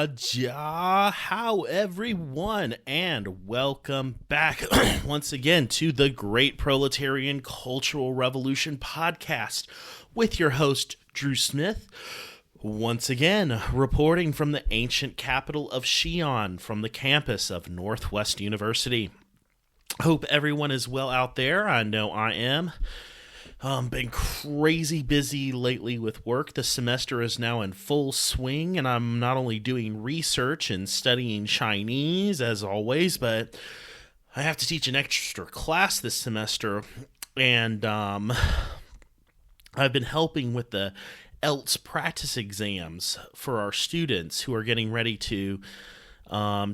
How everyone, and welcome back once again to the Great Proletarian Cultural Revolution podcast with your host, Drew Smith. Once again, reporting from the ancient capital of Xi'an from the campus of Northwest University. Hope everyone is well out there. I know I am. Been crazy busy lately with work. The semester is now in full swing, and I'm not only doing research and studying Chinese, as always, but I have to teach an extra class this semester, and I've been helping with the ELTS practice exams for our students who are getting ready to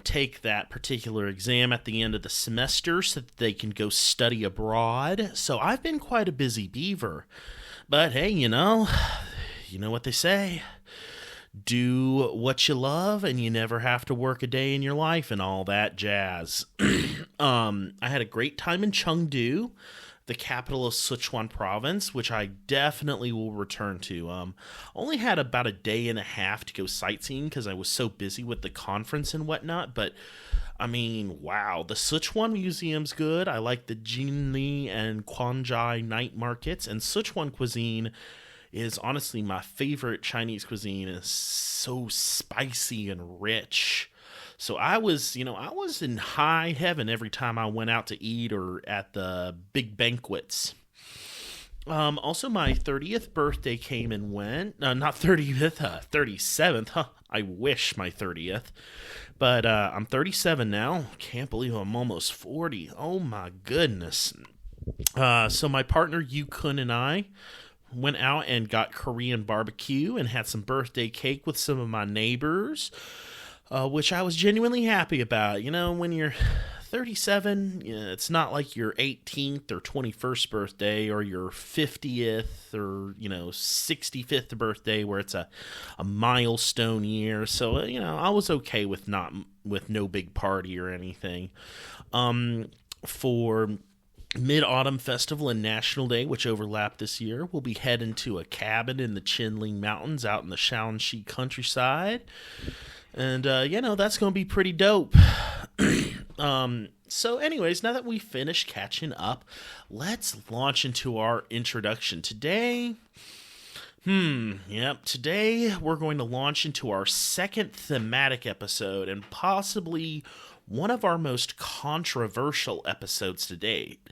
take that particular exam at the end of the semester so that they can go study abroad. So I've been quite a busy beaver. But hey, you know what they say. Do what you love and you never have to work a day in your life and all that jazz. I had a great time in Chengdu, the capital of Sichuan province, which I definitely will return to. Only had about a day and a half to go sightseeing because I was so busy with the conference and whatnot, but I mean, wow, the Sichuan Museum's good. I like the Jinli and Quanzhai night markets, and Sichuan cuisine is honestly my favorite Chinese cuisine. It's so spicy and rich. So I was in high heaven every time I went out to eat or at the big banquets. Also, my 30th birthday came and went. Not 30th, 37th. Huh, I wish my 30th. But I'm 37 now. Can't believe I'm almost 40. Oh my goodness. So my partner Yu-kun and I went out and got Korean barbecue and had some birthday cake with some of my neighbors. Which I was genuinely happy about. You know, when you're 37, it's not like your 18th or 21st birthday or your 50th or, 65th birthday where it's a milestone year. So, I was okay with no big party or anything. For Mid-Autumn Festival and National Day, which overlap this year, we'll be heading to a cabin in the Qinling Mountains out in the Shaanxi countryside. And, that's going to be pretty dope. So anyways, now that we finished catching up, let's launch into our introduction. Today we're going to launch into our second thematic episode and possibly one of our most controversial episodes to date.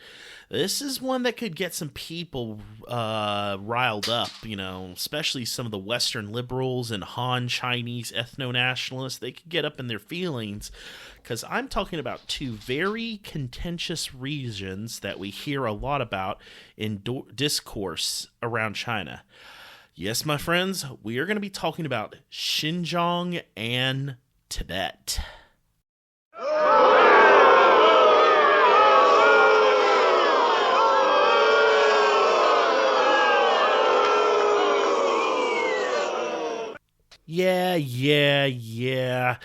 This is one that could get some people riled up, especially some of the Western liberals and Han Chinese ethno-nationalists. They could get up in their feelings because I'm talking about two very contentious regions that we hear a lot about in discourse around China. Yes, my friends, we are going to be talking about Xinjiang and Tibet. Yeah.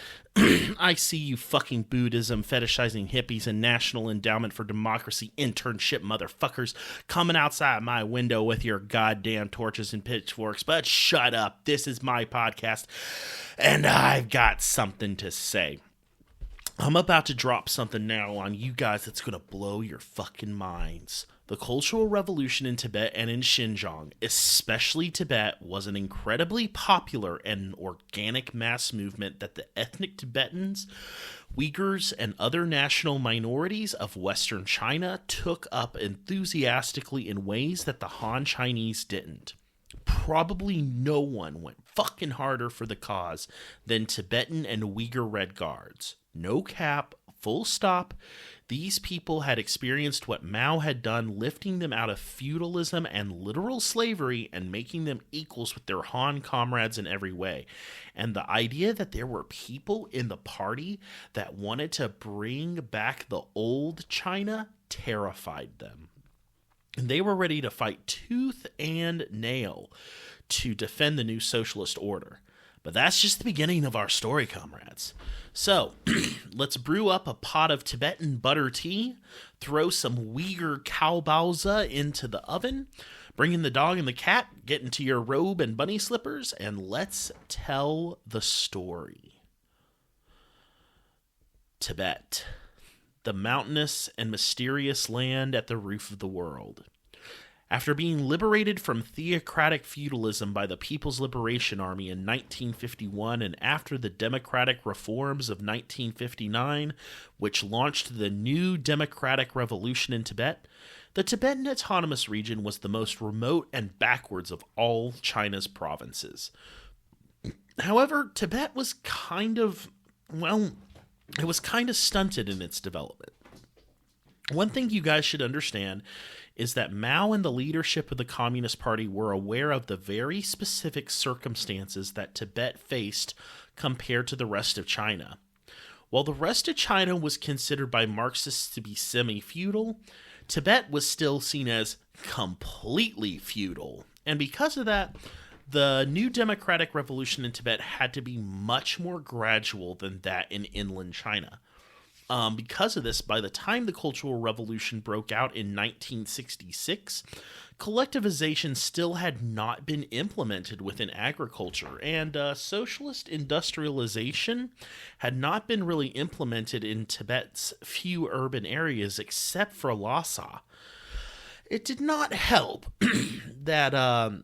I see you fucking Buddhism, fetishizing hippies, and National Endowment for Democracy internship motherfuckers coming outside my window with your goddamn torches and pitchforks. But shut up. This is my podcast, and I've got something to say. I'm about to drop something now on you guys that's going to blow your fucking minds. The Cultural Revolution in Tibet and in Xinjiang, especially Tibet, was an incredibly popular and organic mass movement that the ethnic Tibetans, Uyghurs, and other national minorities of Western China took up enthusiastically in ways that the Han Chinese didn't. Probably no one went fucking harder for the cause than Tibetan and Uyghur Red Guards. No cap, full stop. These people had experienced what Mao had done, lifting them out of feudalism and literal slavery and making them equals with their Han comrades in every way. And the idea that there were people in the party that wanted to bring back the old China terrified them. And they were ready to fight tooth and nail to defend the new socialist order. But that's just the beginning of our story, comrades. So, let's brew up a pot of Tibetan butter tea, throw some Uyghur cow baozi into the oven, bring in the dog and the cat, get into your robe and bunny slippers, and let's tell the story. Tibet, the mountainous and mysterious land at the roof of the world. After being liberated from theocratic feudalism by the People's Liberation Army in 1951 and after the democratic reforms of 1959, which launched the new democratic revolution in Tibet, the Tibetan Autonomous Region was the most remote and backwards of all China's provinces. However, Tibet was kind of stunted in its development. One thing you guys should understand is that Mao and the leadership of the Communist Party were aware of the very specific circumstances that Tibet faced compared to the rest of China. While the rest of China was considered by Marxists to be semi-feudal, Tibet was still seen as completely feudal. And because of that, the new democratic revolution in Tibet had to be much more gradual than that in inland China. Because of this, by the time the Cultural Revolution broke out in 1966, collectivization still had not been implemented within agriculture, and socialist industrialization had not been really implemented in Tibet's few urban areas except for Lhasa. It did not help that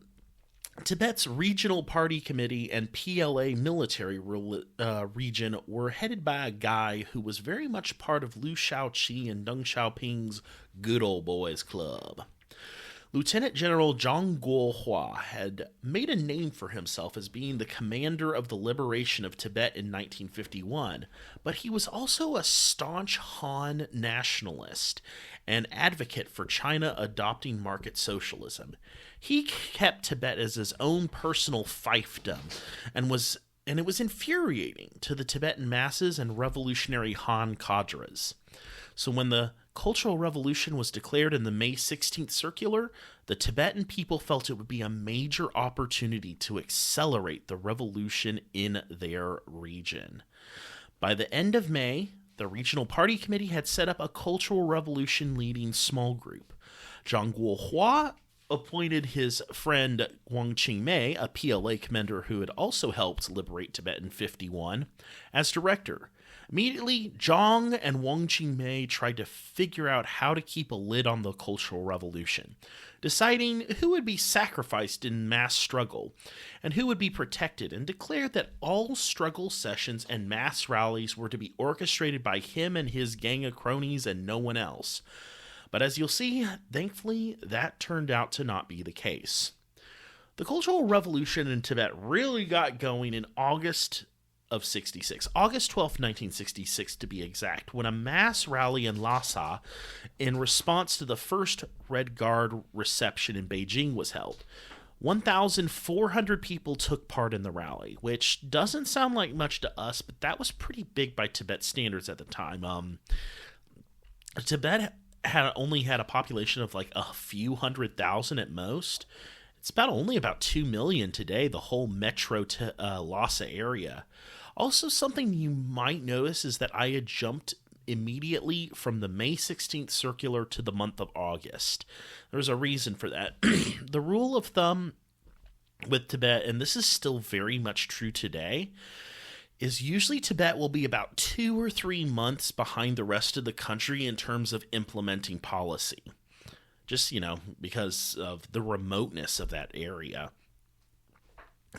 Tibet's regional party committee and PLA military region were headed by a guy who was very much part of Liu Shaoqi and Deng Xiaoping's Good Old Boys Club. Lieutenant General Zhang Guohua had made a name for himself as being the commander of the liberation of Tibet in 1951, but he was also a staunch Han nationalist and advocate for China adopting market socialism. He kept Tibet as his own personal fiefdom, and it was infuriating to the Tibetan masses and revolutionary Han cadres. So when the Cultural Revolution was declared in the May 16th circular, the Tibetan people felt it would be a major opportunity to accelerate the revolution in their region. By the end of May, the Regional Party Committee had set up a Cultural Revolution leading small group. Zhang Guohua appointed his friend Wang Qingmei, a PLA commander who had also helped liberate Tibet in 1951, as director. Immediately, Zhang and Wang Qingmei tried to figure out how to keep a lid on the Cultural Revolution, deciding who would be sacrificed in mass struggle and who would be protected, and declared that all struggle sessions and mass rallies were to be orchestrated by him and his gang of cronies and no one else. But as you'll see, thankfully, that turned out to not be the case. The Cultural Revolution in Tibet really got going in August of 66, August 12th, 1966 to be exact, when a mass rally in Lhasa in response to the first Red Guard reception in Beijing was held. 1,400 people took part in the rally, which doesn't sound like much to us, but that was pretty big by Tibet standards at the time. Tibet only had a population of like a few 100,000 at most. It's only about 2 million today, the whole metro Lhasa area. Also, something you might notice is that I had jumped immediately from the May 16th circular to the month of August. There's a reason for that. The rule of thumb with Tibet, and this is still very much true today, is usually Tibet will be about 2 or 3 months behind the rest of the country in terms of implementing policy. Just, because of the remoteness of that area.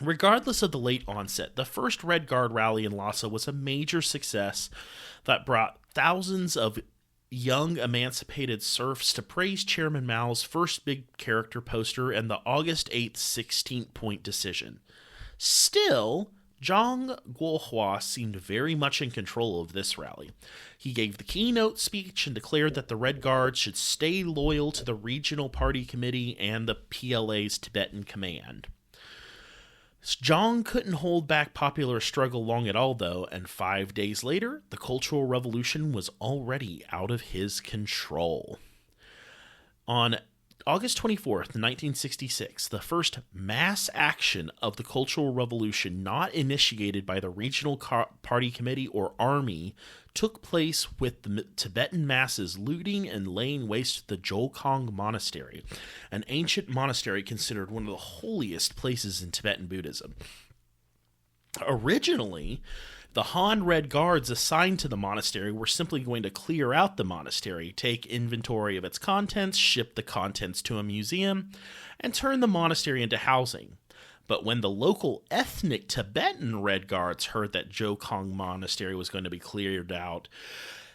Regardless of the late onset, the first Red Guard rally in Lhasa was a major success that brought thousands of young emancipated serfs to praise Chairman Mao's first big character poster and the August 8th 16-point decision. Still, Zhang Guohua seemed very much in control of this rally. He gave the keynote speech and declared that the Red Guard should stay loyal to the Regional Party Committee and the PLA's Tibetan Command. Zhang couldn't hold back popular struggle long at all, though, and 5 days later, the Cultural Revolution was already out of his control. On August 24th, 1966, the first mass action of the Cultural Revolution not initiated by the Regional Party Committee or Army took place with the Tibetan masses looting and laying waste the Jolkong Monastery, an ancient monastery considered one of the holiest places in Tibetan Buddhism. Originally, The Han Red Guards assigned to the monastery were simply going to clear out the monastery, take inventory of its contents, ship the contents to a museum, and turn the monastery into housing. But when the local ethnic Tibetan Red Guards heard that Jokong Monastery was going to be cleared out,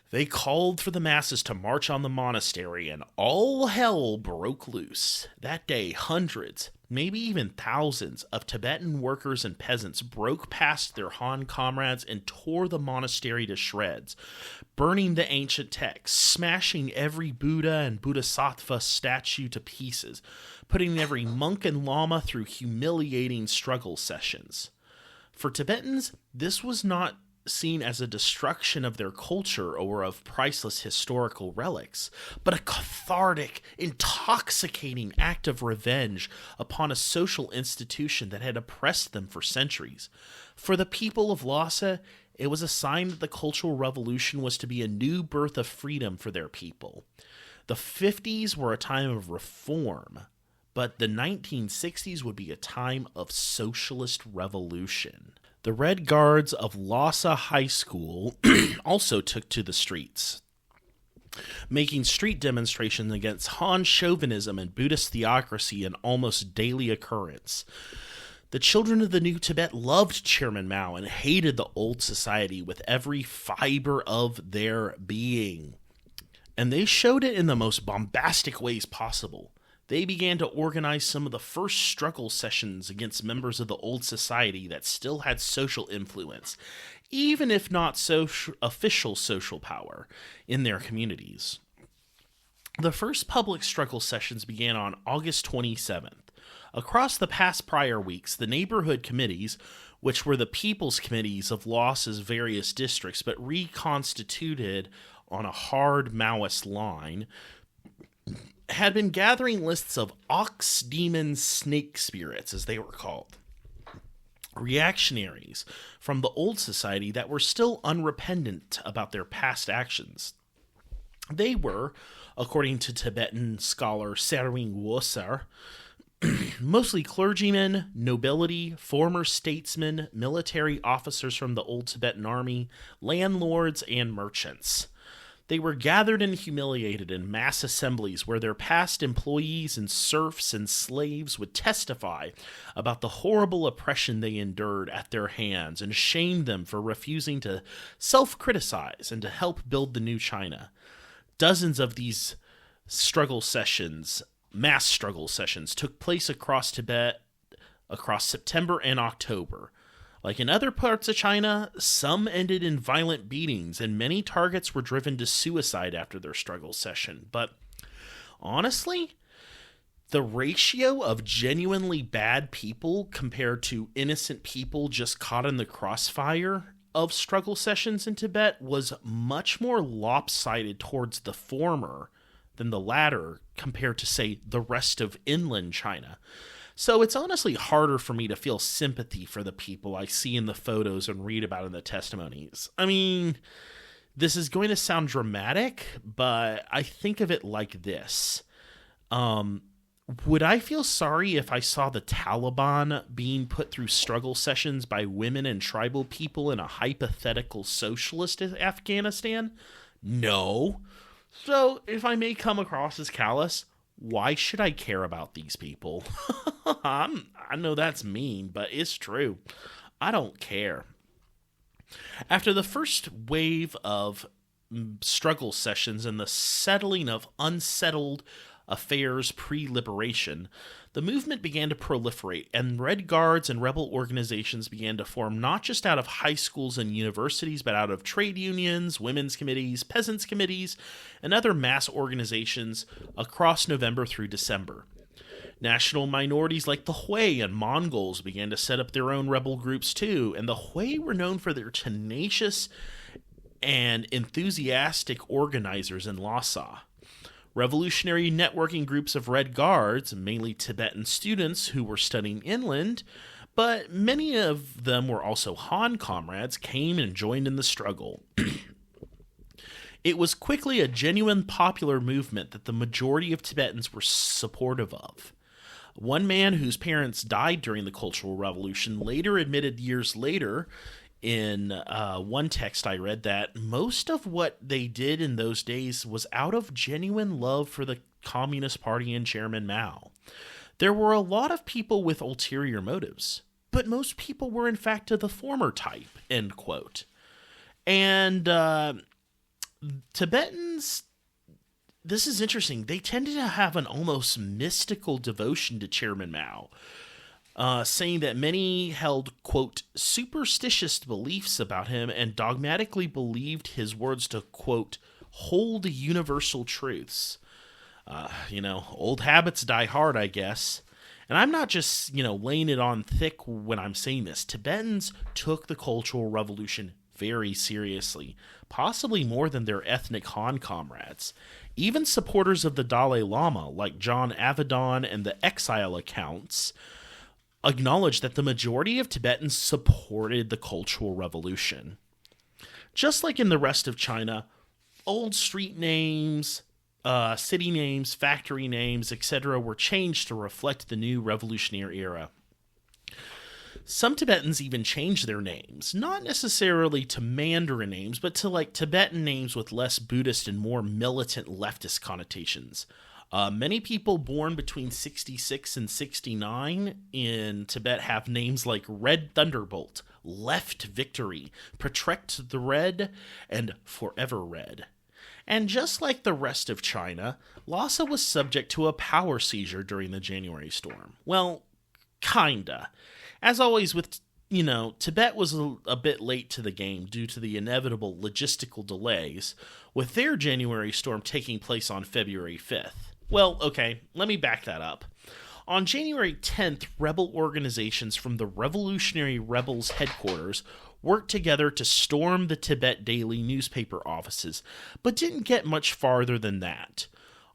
they called for the masses to march on the monastery, and all hell broke loose. That day, hundreds, maybe even thousands of Tibetan workers and peasants broke past their Han comrades and tore the monastery to shreds, burning the ancient texts, smashing every Buddha and Bodhisattva statue to pieces, putting every monk and lama through humiliating struggle sessions. For Tibetans, this was not seen as a destruction of their culture or of priceless historical relics, but a cathartic, intoxicating act of revenge upon a social institution that had oppressed them for centuries. For the people of Lhasa, it was a sign that the Cultural Revolution was to be a new birth of freedom for their people. The 50s were a time of reform, but the 1960s would be a time of socialist revolution. The Red Guards of Lhasa High School also took to the streets, making street demonstrations against Han chauvinism and Buddhist theocracy an almost daily occurrence. The children of the New Tibet loved Chairman Mao and hated the old society with every fiber of their being. And they showed it in the most bombastic ways possible. They began to organize some of the first struggle sessions against members of the old society that still had social influence, even if not official social power, in their communities. The first public struggle sessions began on August 27th. Across the prior weeks, the neighborhood committees, which were the people's committees of Lhasa's various districts but reconstituted on a hard Maoist line, had been gathering lists of ox, demon, snake spirits, as they were called, reactionaries from the old society that were still unrepentant about their past actions. They were, according to Tibetan scholar Serwing Woser, mostly clergymen, nobility, former statesmen, military officers from the old Tibetan army, landlords, and merchants. They were gathered and humiliated in mass assemblies where their past employees and serfs and slaves would testify about the horrible oppression they endured at their hands and shamed them for refusing to self-criticize and to help build the new China. Dozens of these mass struggle sessions, took place across Tibet across September and October. Like in other parts of China, some ended in violent beatings, and many targets were driven to suicide after their struggle session. But honestly, the ratio of genuinely bad people compared to innocent people just caught in the crossfire of struggle sessions in Tibet was much more lopsided towards the former than the latter compared to, say, the rest of inland China. So it's honestly harder for me to feel sympathy for the people I see in the photos and read about in the testimonies. I mean, this is going to sound dramatic, but I think of it like this. Would I feel sorry if I saw the Taliban being put through struggle sessions by women and tribal people in a hypothetical socialist Afghanistan? No. So if I may come across as callous, why should I care about these people? I know that's mean, but it's true. I don't care. After the first wave of struggle sessions and the settling of unsettled affairs pre-liberation, the movement began to proliferate, and Red Guards and rebel organizations began to form not just out of high schools and universities, but out of trade unions, women's committees, peasants' committees, and other mass organizations across November through December. National minorities like the Hui and Mongols began to set up their own rebel groups too, and the Hui were known for their tenacious and enthusiastic organizers in Lhasa. Revolutionary networking groups of Red Guards, mainly Tibetan students who were studying inland, but many of them were also Han comrades, came and joined in the struggle. It was quickly a genuine popular movement that the majority of Tibetans were supportive of. One man whose parents died during the Cultural Revolution later admitted years later in one text I read that most of what they did in those days was out of genuine love for the Communist Party and Chairman Mao. There were a lot of people with ulterior motives, but most people were in fact of the former type, end quote. And Tibetans, this is interesting, they tended to have an almost mystical devotion to Chairman Mao, saying that many held, quote, superstitious beliefs about him and dogmatically believed his words to, quote, hold universal truths. Old habits die hard, I guess. And I'm not just, laying it on thick when I'm saying this. Tibetans took the Cultural Revolution very seriously, possibly more than their ethnic Han comrades. Even supporters of the Dalai Lama, like John Avedon and the Exile accounts, acknowledged that the majority of Tibetans supported the Cultural Revolution. Just like in the rest of China, old street names, city names, factory names, etc. were changed to reflect the new revolutionary era. Some Tibetans even changed their names, not necessarily to Mandarin names, but to Tibetan names with less Buddhist and more militant leftist connotations. Many people born between 66 and 69 in Tibet have names like Red Thunderbolt, Left Victory, Protect the Red, and Forever Red. And just like the rest of China, Lhasa was subject to a power seizure during the January storm. Well, kinda. As always with, Tibet was a bit late to the game due to the inevitable logistical delays, with their January storm taking place on February 5th. Well, okay, let me back that up. On January 10th, rebel organizations from the Revolutionary Rebels headquarters worked together to storm the Tibet Daily newspaper offices, but didn't get much farther than that.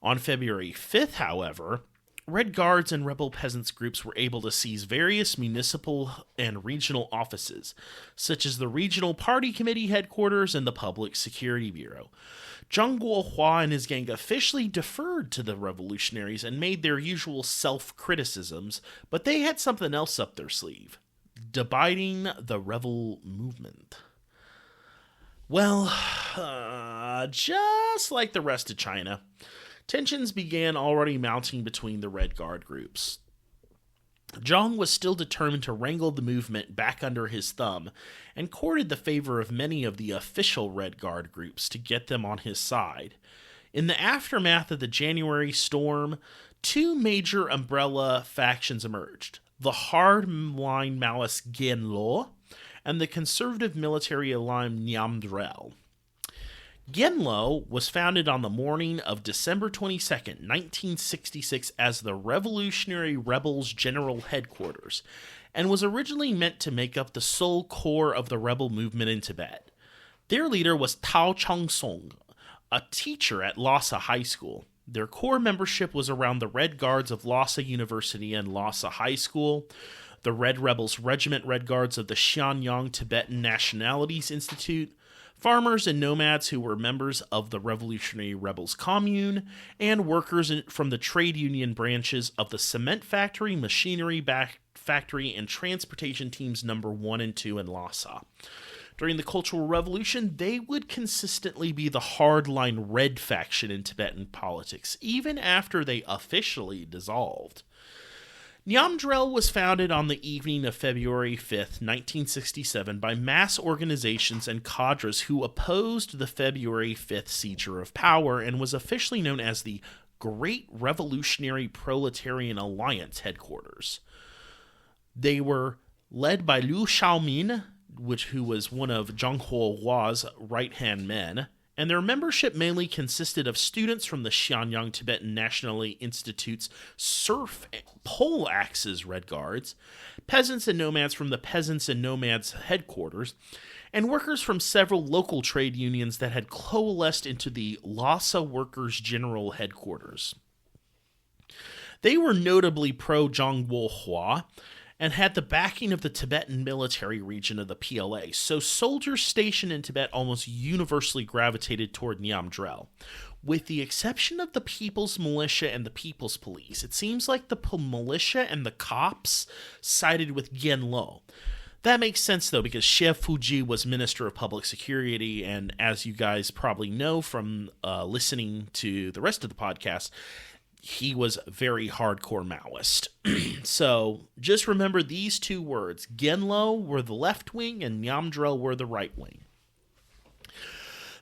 On February 5th, however, Red Guards and rebel peasants groups were able to seize various municipal and regional offices, such as the Regional Party Committee headquarters and the Public Security Bureau. Zhang Guohua and his gang officially deferred to the revolutionaries and made their usual self-criticisms, but they had something else up their sleeve: dividing the rebel movement. Well, just like the rest of China, tensions began already mounting between the Red Guard groups. Zhang was still determined to wrangle the movement back under his thumb and courted the favor of many of the official Red Guard groups to get them on his side. In the aftermath of the January storm, two major umbrella factions emerged: the hard-line Maoist Genlo and the conservative military-aligned Nyamdrel. Genlo was founded on the morning of December 22, 1966 as the Revolutionary Rebels General Headquarters, and was originally meant to make up the sole core of the rebel movement in Tibet. Their leader was Tao Changsong, a teacher at Lhasa High School. Their core membership was around the Red Guards of Lhasa University and Lhasa High School, the Red Rebels Regiment Red Guards of the Xianyang Tibetan Nationalities Institute, farmers and nomads who were members of the Revolutionary Rebels Commune, and workers from the trade union branches of the cement factory, machinery factory, and transportation teams number 1 and 2 in Lhasa. During the Cultural Revolution, they would consistently be the hardline Red faction in Tibetan politics, even after they officially dissolved. Nyamdrel was founded on the evening of February 5th, 1967 by mass organizations and cadres who opposed the February 5th seizure of power and was officially known as the Great Revolutionary Proletarian Alliance headquarters. They were led by Liu Xiaomin, who was one of Zhang Huohua's right-hand men, and their membership mainly consisted of students from the Xianyang Tibetan National Institute's Serf Pole Axes Red Guards, peasants and nomads from the Peasants and Nomads headquarters, and workers from several local trade unions that had coalesced into the Lhasa Workers General Headquarters. They were notably pro-Zhang Guohua and had the backing of the Tibetan military region of the PLA, so soldiers stationed in Tibet almost universally gravitated toward Nyamdrel. With the exception of the People's Militia and the People's Police, it seems like the militia and the cops sided with Genlo. That makes sense, though, because Xie Fuji was Minister of Public Security, and as you guys probably know from listening to the rest of the podcast, he was very hardcore Maoist. So just remember these two words. Genlo were the left wing, and Nyamdrel were the right wing.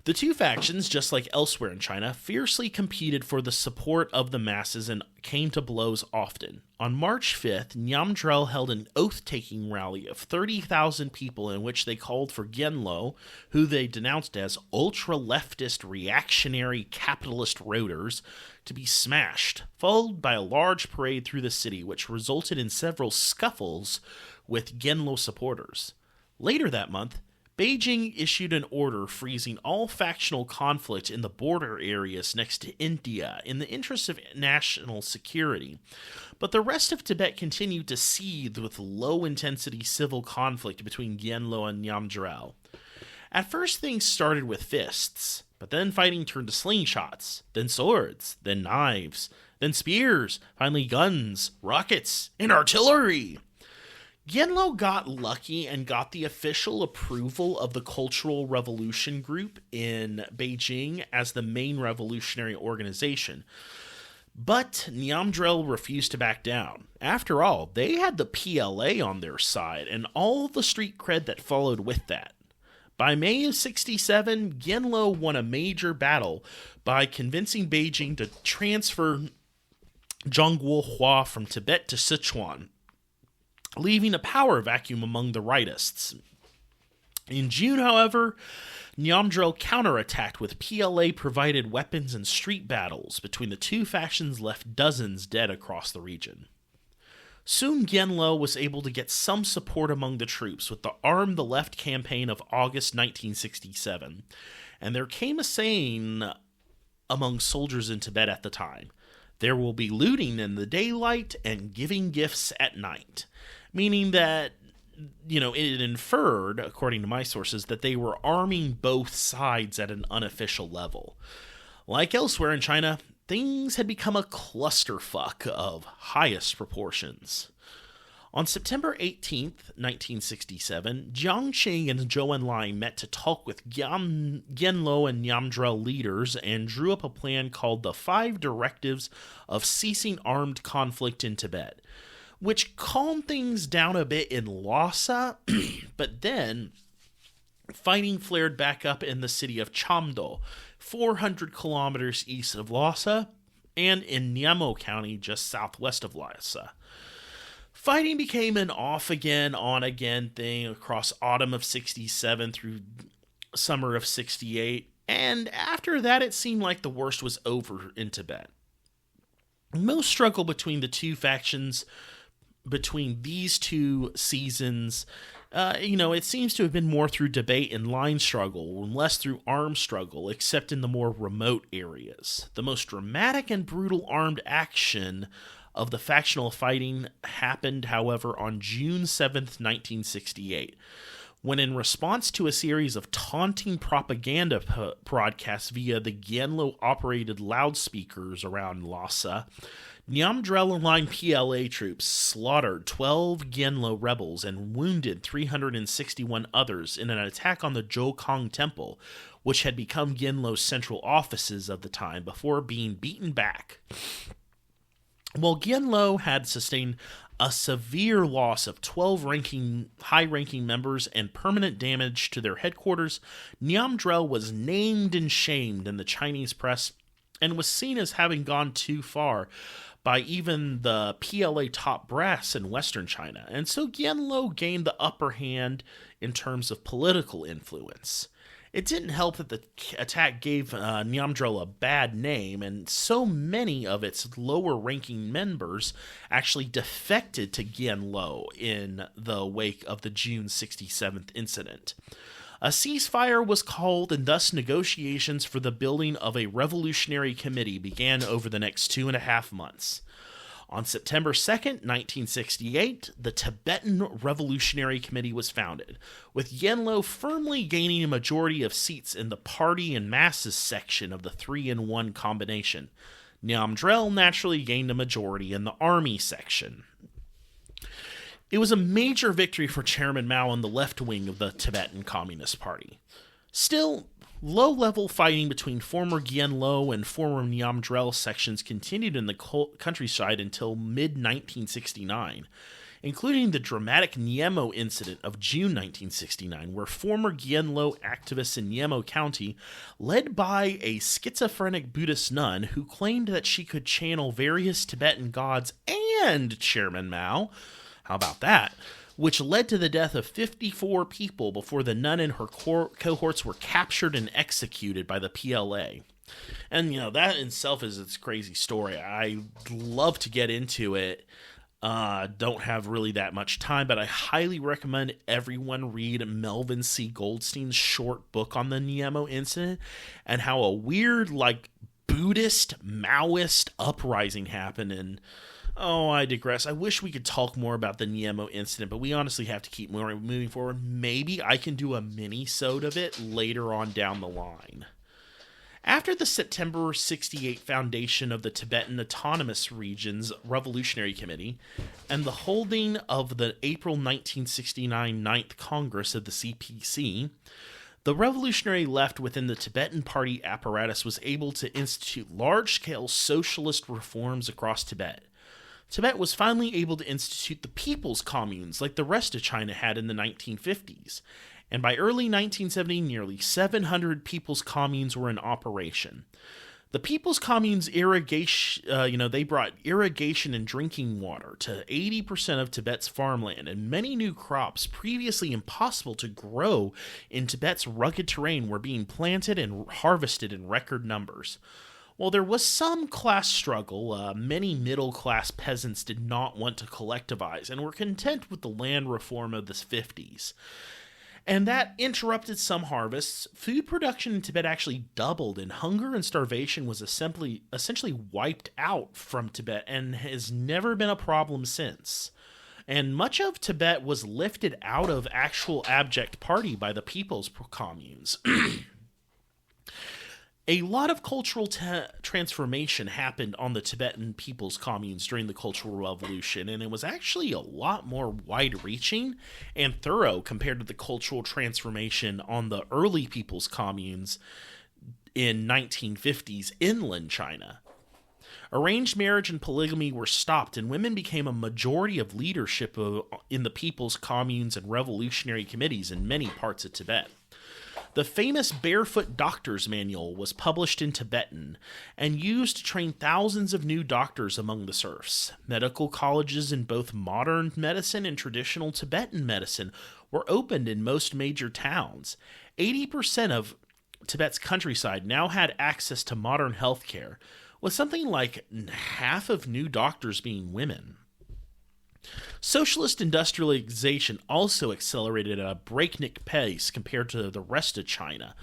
The two factions, just like elsewhere in China, fiercely competed for the support of the masses and came to blows often. On March 5th, Nyamdrel held an oath-taking rally of 30,000 people in which they called for Genlo, who they denounced as ultra-leftist, reactionary, capitalist roaders, to be smashed, followed by a large parade through the city, which resulted in several scuffles with Genlo supporters. Later that month, Beijing issued an order freezing all factional conflict in the border areas next to India in the interest of national security. But the rest of Tibet continued to seethe with low-intensity civil conflict between Genlo and Nyamdrel. At first, things started with fists, but then fighting turned to slingshots, then swords, then knives, then spears, finally guns, rockets, and artillery. Genlo got lucky and got the official approval of the Cultural Revolution Group in Beijing as the main revolutionary organization. But Nyamdrel refused to back down. After all, they had the PLA on their side and all the street cred that followed with that. By May of 67, Genlo won a major battle by convincing Beijing to transfer Zhongguo Hua from Tibet to Sichuan, leaving a power vacuum among the rightists. In June, however, Nyamdrel counterattacked with PLA-provided weapons and street battles between the two factions left dozens dead across the region. Soon Genlo was able to get some support among the troops with the Arm the Left campaign of August 1967, and there came a saying among soldiers in Tibet at the time: there will be looting in the daylight and giving gifts at night. Meaning that, it inferred, according to my sources, that they were arming both sides at an unofficial level. Like elsewhere in China, things had become a clusterfuck of highest proportions. On September 18th, 1967, Jiang Qing and Zhou Enlai met to talk with Genlo and Nyamdrel leaders and drew up a plan called the 5 Directives of Ceasing Armed Conflict in Tibet, which calmed things down a bit in Lhasa, but then fighting flared back up in the city of Chamdo, 400 kilometers east of Lhasa, and in Niamo County, just southwest of Lhasa. Fighting became an off-again, on-again thing across autumn of 67 through summer of 68, and after that it seemed like the worst was over in Tibet. Most struggle between the two factions between these two seasons, it seems to have been more through debate and line struggle, and less through armed struggle, except in the more remote areas. The most dramatic and brutal armed action of the factional fighting happened, however, on June 7th, 1968, when in response to a series of taunting propaganda broadcasts via the Genlo-operated loudspeakers around Lhasa, Nyamdrel-aligned PLA troops slaughtered 12 Genlo rebels and wounded 361 others in an attack on the Zhoukang Temple, which had become Genlo's central offices of the time, before being beaten back. While Genlo had sustained a severe loss of 12 high-ranking members and permanent damage to their headquarters, Nyamdrel was named and shamed in the Chinese press and was seen as having gone too far by even the PLA top brass in Western China, and so Genlo gained the upper hand in terms of political influence. It didn't help that the attack gave Nyamdrel a bad name, and so many of its lower-ranking members actually defected to Genlo in the wake of the June 67th incident. A ceasefire was called, and thus negotiations for the building of a revolutionary committee began over the next 2.5 months. On September 2nd, 1968, the Tibetan Revolutionary Committee was founded, with Genlo firmly gaining a majority of seats in the party and masses section of the 3-in-1 combination. Nyamdrel naturally gained a majority in the army section. It was a major victory for Chairman Mao and the left wing of the Tibetan Communist Party. Still, low-level fighting between former Gyallo and former Nyamdrel sections continued in the countryside until mid-1969, including the dramatic Nyemo incident of June 1969, where former Gyallo activists in Nyemo County, led by a schizophrenic Buddhist nun who claimed that she could channel various Tibetan gods and Chairman Mao, how about that? Which led to the death of 54 people before the nun and her cohorts were captured and executed by the PLA. And, that in itself is its crazy story. I love to get into it. Don't have really that much time, but I highly recommend everyone read Melvin C. Goldstein's short book on the Nyemo incident and how a weird, Buddhist, Maoist uprising happened. And I digress. I wish we could talk more about the Nyemo incident, but we honestly have to keep moving forward. Maybe I can do a mini-sode of it later on down the line. After the September 68 foundation of the Tibetan Autonomous Regions Revolutionary Committee and the holding of the April 1969 Ninth Congress of the CPC, the revolutionary left within the Tibetan party apparatus was able to institute large-scale socialist reforms across Tibet. Tibet was finally able to institute the people's communes like the rest of China had in the 1950s, and by early 1970, nearly 700 people's communes were in operation. The people's communes they brought irrigation and drinking water to 80% of Tibet's farmland, and many new crops previously impossible to grow in Tibet's rugged terrain were being planted and harvested in record numbers. While there was some class struggle, many middle-class peasants did not want to collectivize and were content with the land reform of the 50s. And that interrupted some harvests. Food production in Tibet actually doubled, and hunger and starvation was essentially wiped out from Tibet and has never been a problem since. And much of Tibet was lifted out of actual abject poverty by the people's communes. A lot of cultural transformation happened on the Tibetan people's communes during the Cultural Revolution, and it was actually a lot more wide-reaching and thorough compared to the cultural transformation on the early people's communes in 1950s inland China. Arranged marriage and polygamy were stopped, and women became a majority of leadership in the people's communes and revolutionary committees in many parts of Tibet. The famous Barefoot Doctor's Manual was published in Tibetan and used to train thousands of new doctors among the serfs. Medical colleges in both modern medicine and traditional Tibetan medicine were opened in most major towns. 80% of Tibet's countryside now had access to modern healthcare, with something like half of new doctors being women. Socialist industrialization also accelerated at a breakneck pace compared to the rest of China,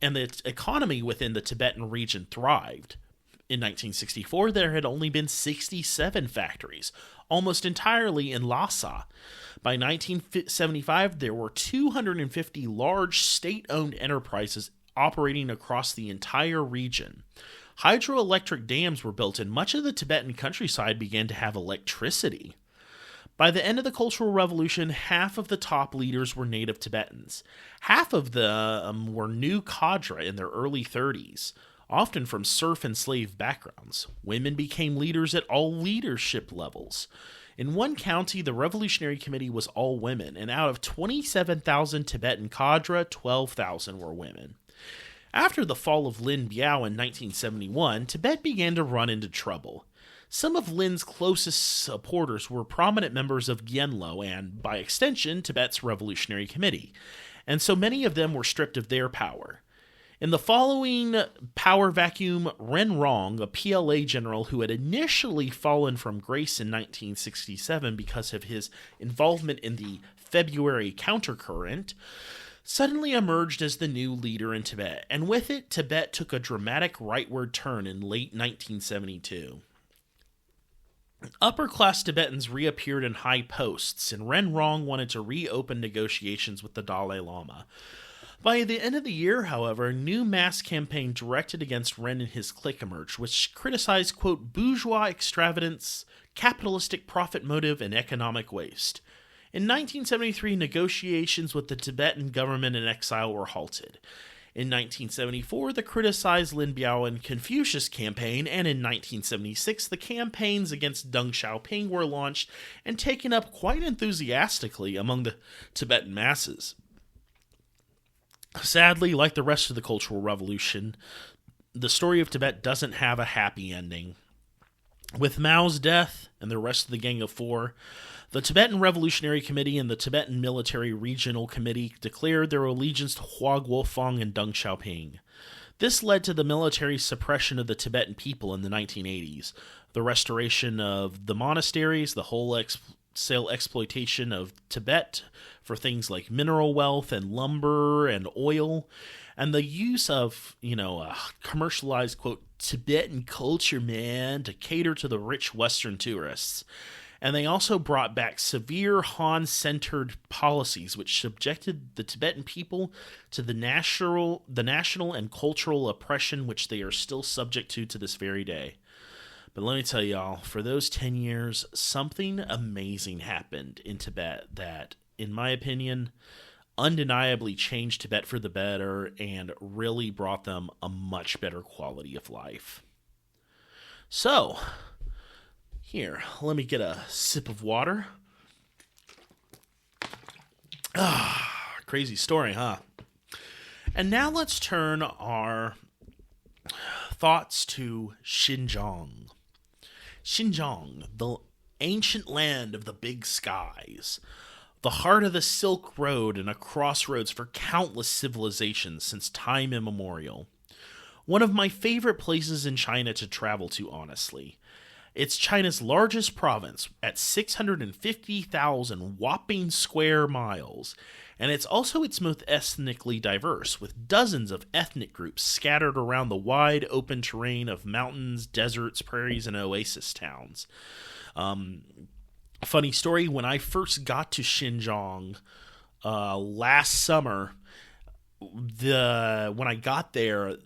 and the economy within the Tibetan region thrived. In 1964, there had only been 67 factories, almost entirely in Lhasa. By 1975, there were 250 large state-owned enterprises operating across the entire region. Hydroelectric dams were built, and much of the Tibetan countryside began to have electricity. By the end of the Cultural Revolution, half of the top leaders were native Tibetans. Half of them were new cadre in their early 30s, often from serf and slave backgrounds. Women became leaders at all leadership levels. In one county, the Revolutionary Committee was all women, and out of 27,000 Tibetan cadre, 12,000 were women. After the fall of Lin Biao in 1971, Tibet began to run into trouble. Some of Lin's closest supporters were prominent members of Gyallo and, by extension, Tibet's Revolutionary Committee, and so many of them were stripped of their power. In the following power vacuum, Ren Rong, a PLA general who had initially fallen from grace in 1967 because of his involvement in the February countercurrent, suddenly emerged as the new leader in Tibet, and with it, Tibet took a dramatic rightward turn in late 1972. Upper-class Tibetans reappeared in high posts, and Ren Rong wanted to reopen negotiations with the Dalai Lama. By the end of the year, however, a new mass campaign directed against Ren and his clique emerged, which criticized, quote, bourgeois extravagance, capitalistic profit motive, and economic waste. In 1973, negotiations with the Tibetan government in exile were halted. In 1974, the criticized Lin Biao and Confucius campaign, and in 1976, the campaigns against Deng Xiaoping were launched and taken up quite enthusiastically among the Tibetan masses. Sadly, like the rest of the Cultural Revolution, the story of Tibet doesn't have a happy ending. With Mao's death and the rest of the Gang of Four, the Tibetan Revolutionary Committee and the Tibetan Military Regional Committee declared their allegiance to Hua Guofeng and Deng Xiaoping. This led to the military suppression of the Tibetan people in the 1980s, the restoration of the monasteries, the wholesale exploitation of Tibet for things like mineral wealth and lumber and oil, and the use of, commercialized, quote, Tibetan culture, man, to cater to the rich Western tourists. And they also brought back severe Han-centered policies which subjected the Tibetan people to the national and cultural oppression which they are still subject to this very day. But let me tell y'all, for those 10 years, something amazing happened in Tibet that, in my opinion, undeniably changed Tibet for the better and really brought them a much better quality of life. So, here, let me get a sip of water. Crazy story, huh? And now let's turn our thoughts to Xinjiang. Xinjiang, the ancient land of the big skies, the heart of the Silk Road and a crossroads for countless civilizations since time immemorial. One of my favorite places in China to travel to, honestly. It's China's largest province at 650,000 whopping square miles, and it's also its most ethnically diverse, with dozens of ethnic groups scattered around the wide open terrain of mountains, deserts, prairies, and oasis towns. Funny story, when I first got to Xinjiang last summer, when I got there,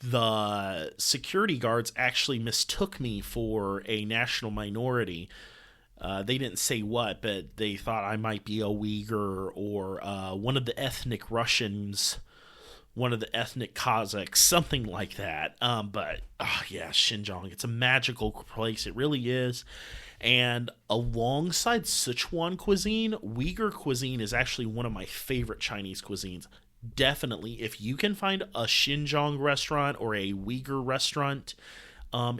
the security guards actually mistook me for a national minority. They didn't say what, but they thought I might be a Uyghur or one of the ethnic Russians, one of the ethnic Kazakhs, something like that. Xinjiang, it's a magical place. It really is. And alongside Sichuan cuisine, Uyghur cuisine is actually one of my favorite Chinese cuisines. Definitely, if you can find a Xinjiang restaurant or a Uyghur restaurant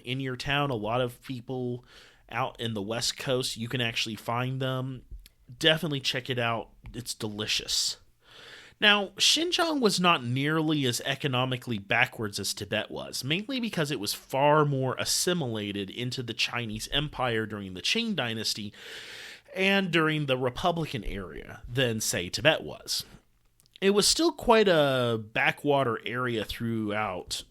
in your town, a lot of people out in the West Coast, you can actually find them. Definitely check it out. It's delicious. Now, Xinjiang was not nearly as economically backwards as Tibet was, mainly because it was far more assimilated into the Chinese Empire during the Qing Dynasty and during the Republican era than, say, Tibet was. It was still quite a backwater area throughout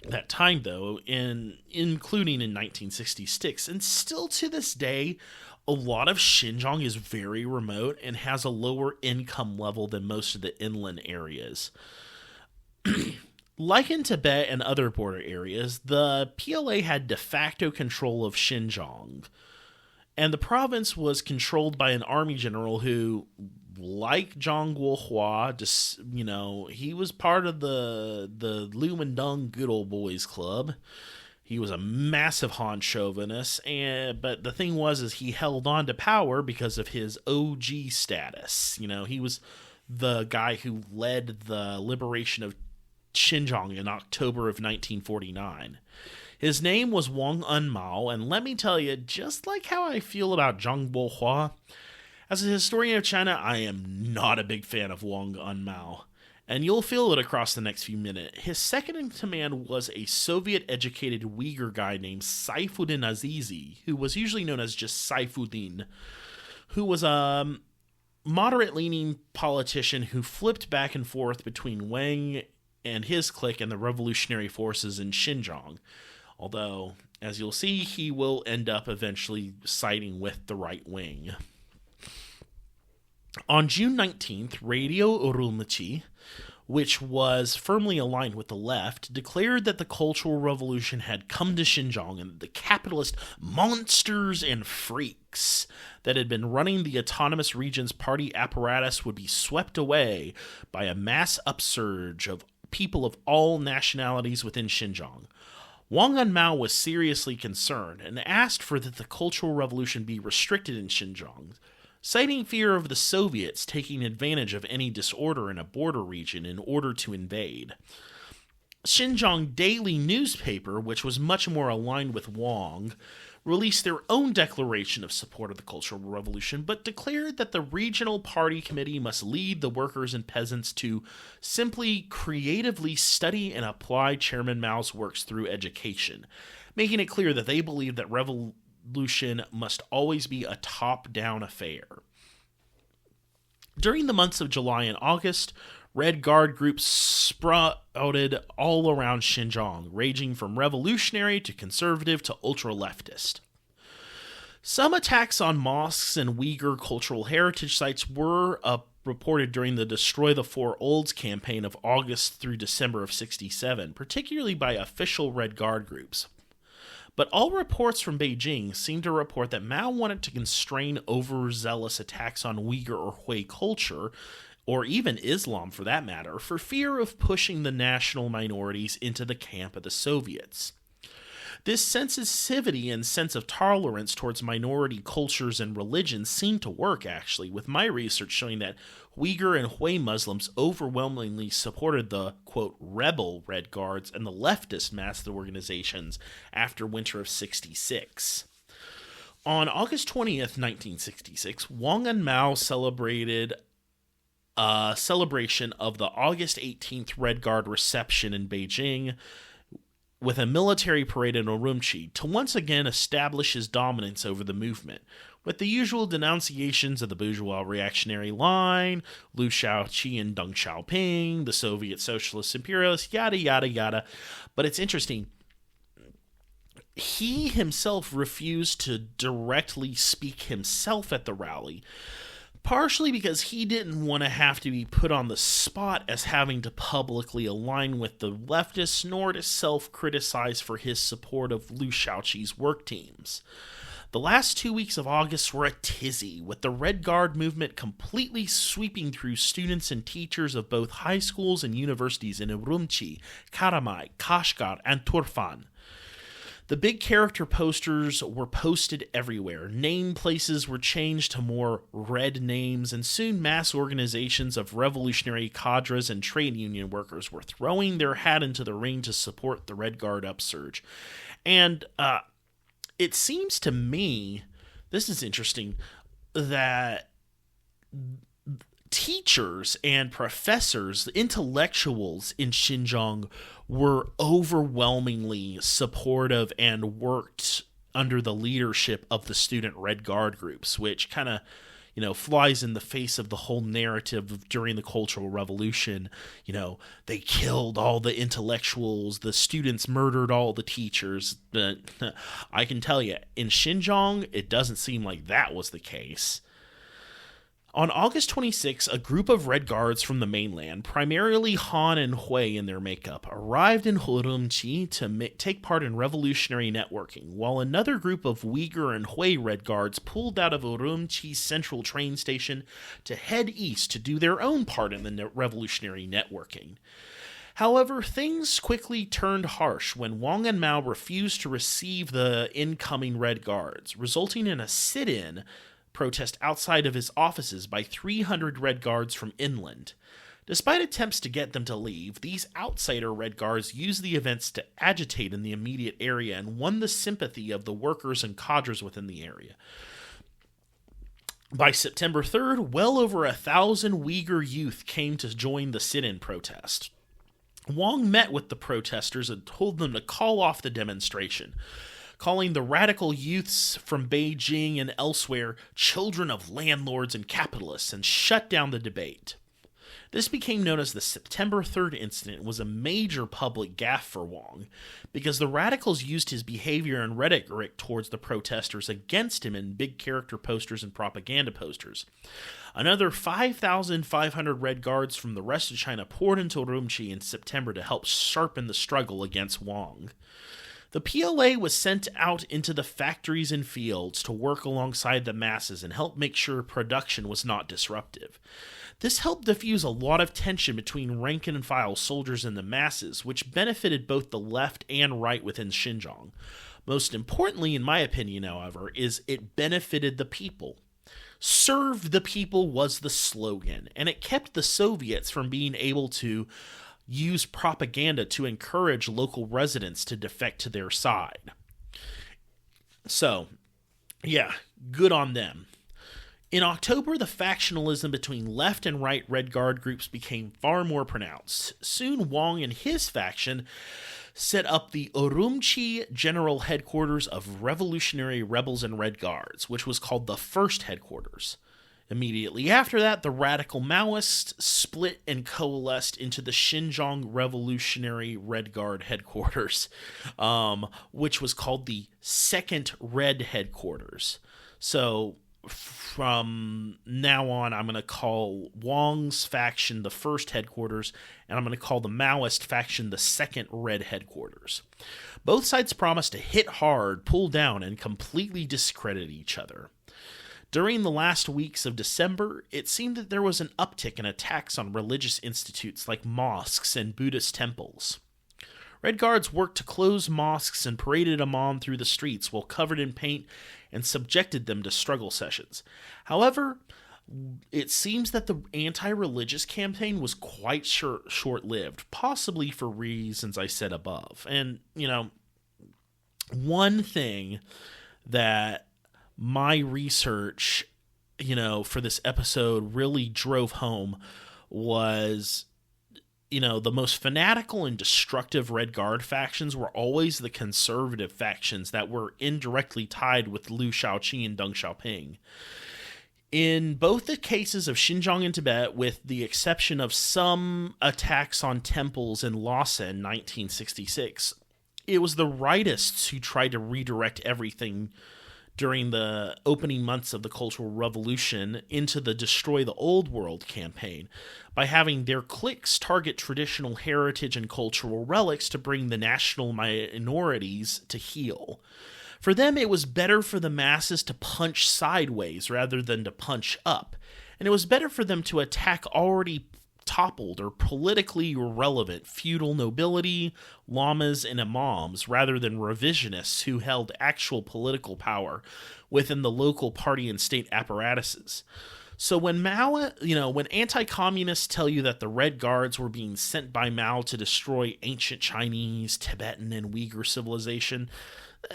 that time, though, including in 1966, and still to this day, a lot of Xinjiang is very remote and has a lower income level than most of the inland areas. Like in Tibet and other border areas, the PLA had de facto control of Xinjiang, and the province was controlled by an army general who, like Zhang Guohua, he was part of the Lumendung Good Old Boys Club. He was a massive Han chauvinist, but the thing is he held on to power because of his OG status. He was the guy who led the liberation of Xinjiang in October of 1949. His name was Wang Enmao, and let me tell you, just like how I feel about Zhang Guohua, as a historian of China, I am not a big fan of Wang Enmao. And you'll feel it across the next few minutes. His second in command was a Soviet-educated Uyghur guy named Saifuddin Azizi, who was usually known as just Saifuddin, who was a moderate-leaning politician who flipped back and forth between Wang and his clique and the revolutionary forces in Xinjiang. Although, as you'll see, he will end up eventually siding with the right wing. On June 19th, Radio Urumqi, which was firmly aligned with the left, declared that the Cultural Revolution had come to Xinjiang and the capitalist monsters and freaks that had been running the Autonomous Regions Party apparatus would be swept away by a mass upsurge of people of all nationalities within Xinjiang. Wang Anmao was seriously concerned and asked for that the Cultural Revolution be restricted in Xinjiang, citing fear of the Soviets taking advantage of any disorder in a border region in order to invade. Xinjiang Daily newspaper, which was much more aligned with Wang, released their own declaration of support of the Cultural Revolution, but declared that the regional party committee must lead the workers and peasants to simply creatively study and apply Chairman Mao's works through education, making it clear that they believe that revolution must always be a top-down affair. During the months of July and August, Red Guard groups sprouted all around Xinjiang, ranging from revolutionary to conservative to ultra-leftist. Some attacks on mosques and Uyghur cultural heritage sites were reported during the Destroy the Four Olds campaign of August through December of '67, particularly by official Red Guard groups. But all reports from Beijing seem to report that Mao wanted to constrain overzealous attacks on Uyghur or Hui culture, or even Islam for that matter, for fear of pushing the national minorities into the camp of the Soviets. This sensitivity and sense of tolerance towards minority cultures and religions seemed to work, actually, with my research showing that Uyghur and Hui Muslims overwhelmingly supported the, quote, rebel Red Guards and the leftist mass organizations after winter of '66. On August 20th, 1966, Wang and Mao celebrated a celebration of the August 18th Red Guard reception in Beijing with a military parade in Urumqi to once again establish his dominance over the movement, with the usual denunciations of the bourgeois reactionary line, Liu Shaoqi and Deng Xiaoping, the Soviet socialist imperialists, yada, yada, yada. But it's interesting. He himself refused to directly speak himself at the rally, partially because he didn't want to have to be put on the spot as having to publicly align with the leftists, nor to self-criticize for his support of Liu Shaoqi's work teams. The last 2 weeks of August were a tizzy, with the Red Guard movement completely sweeping through students and teachers of both high schools and universities in Urumqi, Karamay, Kashgar, and Turfan. The big character posters were posted everywhere. Name places were changed to more red names, and soon mass organizations of revolutionary cadres and trade union workers were throwing their hat into the ring to support the Red Guard upsurge. And it seems to me, this is interesting, that teachers and professors, intellectuals in Xinjiang were overwhelmingly supportive and worked under the leadership of the student Red Guard groups, which kind of, flies in the face of the whole narrative of during the Cultural Revolution. They killed all the intellectuals, the students murdered all the teachers. But I can tell you, in Xinjiang, it doesn't seem like that was the case. On August 26, a group of Red Guards from the mainland, primarily Han and Hui in their makeup, arrived in Urumqi to take part in revolutionary networking, while another group of Uyghur and Hui Red Guards pulled out of Urumqi's central train station to head east to do their own part in the revolutionary networking. However, things quickly turned harsh when Wang and Mao refused to receive the incoming Red Guards, resulting in a sit-in protest outside of his offices by 300 Red Guards from inland. Despite attempts to get them to leave, these outsider Red Guards used the events to agitate in the immediate area and won the sympathy of the workers and cadres within the area. By September 3rd, well over 1,000 Uyghur youth came to join the sit-in protest. Wang met with the protesters and told them to call off the demonstration, calling the radical youths from Beijing and elsewhere children of landlords and capitalists, and shut down the debate. This became known as the September 3rd incident and was a major public gaffe for Wang because the radicals used his behavior and rhetoric towards the protesters against him in big character posters and propaganda posters. Another 5,500 Red Guards from the rest of China poured into Urumqi in September to help sharpen the struggle against Wang. The PLA was sent out into the factories and fields to work alongside the masses and help make sure production was not disruptive. This helped diffuse a lot of tension between rank and file soldiers and the masses, which benefited both the left and right within Xinjiang. Most importantly, in my opinion, however, is it benefited the people. Serve the people was the slogan, and it kept the Soviets from being able to use propaganda to encourage local residents to defect to their side. So, yeah, good on them. In October, the factionalism between left and right Red Guard groups became far more pronounced. Soon, Wang and his faction set up the Urumqi General Headquarters of Revolutionary Rebels and Red Guards, which was called the First Headquarters. Immediately after that, the radical Maoists split and coalesced into the Xinjiang Revolutionary Red Guard Headquarters, which was called the Second Red Headquarters. So from now on, I'm going to call Wang's faction the First Headquarters, and I'm going to call the Maoist faction the Second Red Headquarters. Both sides promised to hit hard, pull down, and completely discredit each other. During the last weeks of December, it seemed that there was an uptick in attacks on religious institutes like mosques and Buddhist temples. Red Guards worked to close mosques and paraded imam through the streets while covered in paint and subjected them to struggle sessions. However, it seems that the anti-religious campaign was quite short-lived, possibly for reasons I said above. And, one thing that my research, for this episode really drove home was, the most fanatical and destructive Red Guard factions were always the conservative factions that were indirectly tied with Liu Shaoqi and Deng Xiaoping. In both the cases of Xinjiang and Tibet, with the exception of some attacks on temples in Lhasa in 1966, it was the rightists who tried to redirect everything during the opening months of the Cultural Revolution into the Destroy the Old World campaign by having their cliques target traditional heritage and cultural relics to bring the national minorities to heel. For them, it was better for the masses to punch sideways rather than to punch up, and it was better for them to attack already toppled or politically irrelevant feudal nobility, lamas, and imams rather than revisionists who held actual political power within the local party and state apparatuses. So when when anti-communists tell you that the Red Guards were being sent by Mao to destroy ancient Chinese, Tibetan, and Uyghur civilization,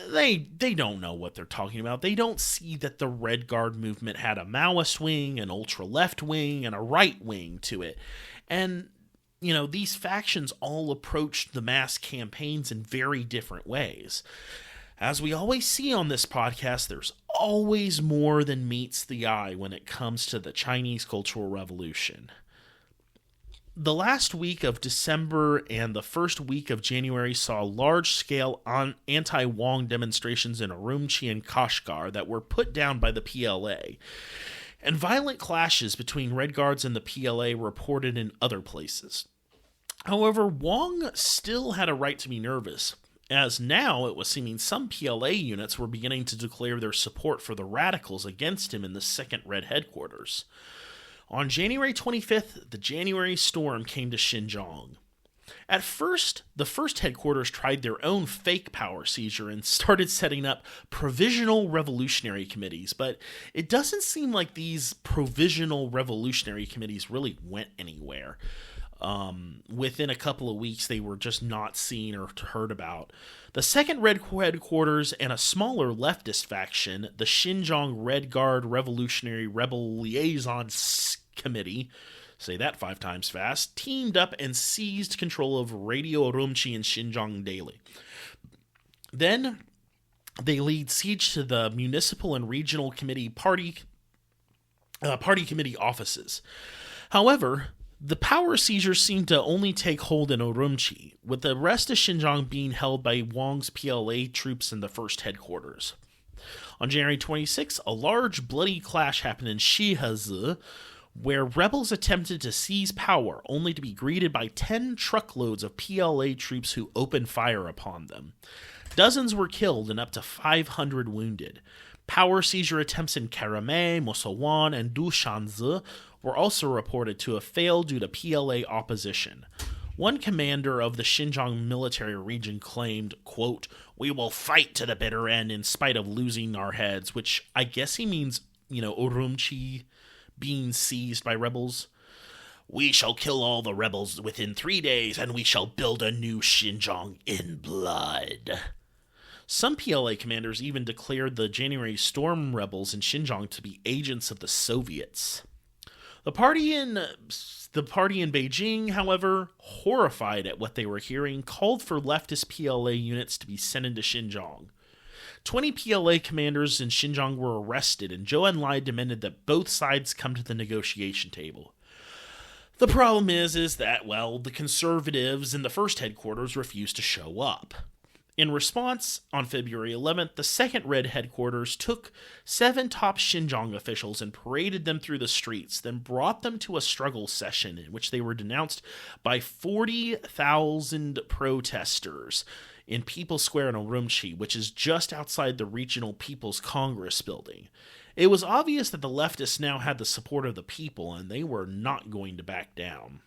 they don't know what they're talking about. They don't see that the Red Guard movement had a Maoist wing, an ultra-left wing, and a right wing to it. And, these factions all approached the mass campaigns in very different ways. As we always see on this podcast, there's always more than meets the eye when it comes to the Chinese Cultural Revolution. The last week of December and the first week of January saw large-scale anti-Wang demonstrations in Urumqi and Kashgar that were put down by the PLA, and violent clashes between Red Guards and the PLA were reported in other places. However, Wang still had a right to be nervous, as now it was seeming some PLA units were beginning to declare their support for the radicals against him in the Second Red Headquarters. On January 25th, the January storm came to Xinjiang. At first, the First Headquarters tried their own fake power seizure and started setting up provisional revolutionary committees, but it doesn't seem like these provisional revolutionary committees really went anywhere. Within a couple of weeks, they were just not seen or heard about. The Second Red Headquarters and a smaller leftist faction, the Xinjiang Red Guard Revolutionary Rebel Liaison Committee, say that 5 times fast, teamed up and seized control of Radio Urumqi and Xinjiang Daily. Then they laid siege to the municipal and regional committee party committee offices. However, The power seizures seemed to only take hold in Urumqi, with the rest of Xinjiang being held by Wang's PLA troops in the first headquarters. On January 26, a large bloody clash happened in Shihazi, where rebels attempted to seize power, only to be greeted by 10 truckloads of PLA troops who opened fire upon them. Dozens were killed and up to 500 wounded. Power seizure attempts in Karamay, Mosawan, and Dushanzi were also reported to have failed due to PLA opposition. One commander of the Xinjiang military region claimed, quote, "We will fight to the bitter end in spite of losing our heads," which I guess he means, Urumqi being seized by rebels. "We shall kill all the rebels within 3 days, and we shall build a new Xinjiang in blood." Some PLA commanders even declared the January storm rebels in Xinjiang to be agents of the Soviets. The party in Beijing, however, horrified at what they were hearing, called for leftist PLA units to be sent into Xinjiang. 20 PLA commanders in Xinjiang were arrested, and Zhou Enlai demanded that both sides come to the negotiation table. The problem is that, the conservatives in the first headquarters refused to show up. In response, on February 11th, the Second Red Headquarters took 7 top Xinjiang officials and paraded them through the streets, then brought them to a struggle session in which they were denounced by 40,000 protesters in People's Square in Urumqi, which is just outside the Regional People's Congress building. It was obvious that the leftists now had the support of the people, and they were not going to back down.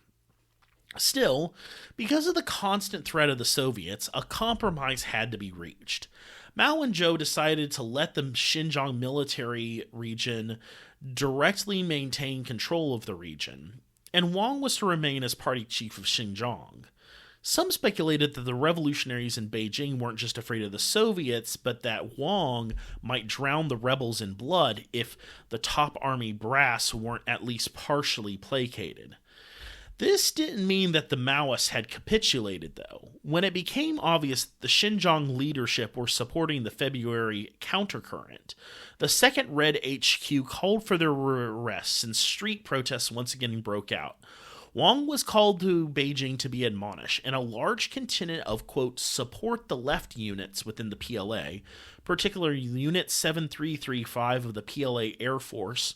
Still, because of the constant threat of the Soviets, a compromise had to be reached. Mao and Zhou decided to let the Xinjiang military region directly maintain control of the region, and Wang was to remain as party chief of Xinjiang. Some speculated that the revolutionaries in Beijing weren't just afraid of the Soviets, but that Wang might drown the rebels in blood if the top army brass weren't at least partially placated. This didn't mean that the Maoists had capitulated, though. When it became obvious the Xinjiang leadership were supporting the February countercurrent, the Second Red HQ called for their arrests, and street protests once again broke out. Wang was called to Beijing to be admonished, and a large contingent of, quote, support the left units within the PLA, particularly Unit 7335 of the PLA Air Force,